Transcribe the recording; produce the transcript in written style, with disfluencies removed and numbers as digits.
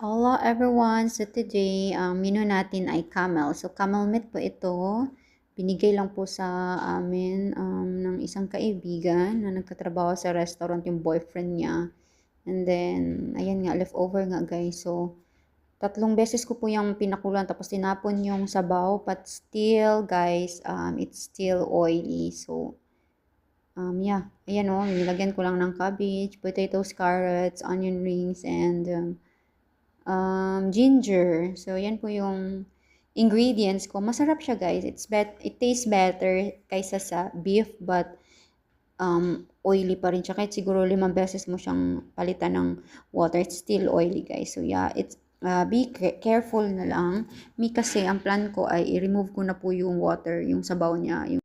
Hello everyone! So today, ang menu natin ay camel. So camel meat po ito. Binigay lang po sa amin ng isang kaibigan na nagtatrabaho sa restaurant yung boyfriend niya. And then, ayan nga, leftover nga guys. So, 3 beses ko po yung pinakulan tapos tinapon yung sabaw. But still guys, it's still oily. So, yeah. Ayan o, nilagyan ko lang ng cabbage, potatoes, carrots, onion rings, and ginger. So, yan po yung ingredients ko. Masarap siya, guys. It tastes better kaysa sa beef, but oily pa rin siya. Kahit siguro 5 beses mo siyang palitan ng water, it's still oily, guys. So, yeah, be careful na lang. Kasi ang plan ko ay i-remove ko na po yung water, yung sabaw niya, yung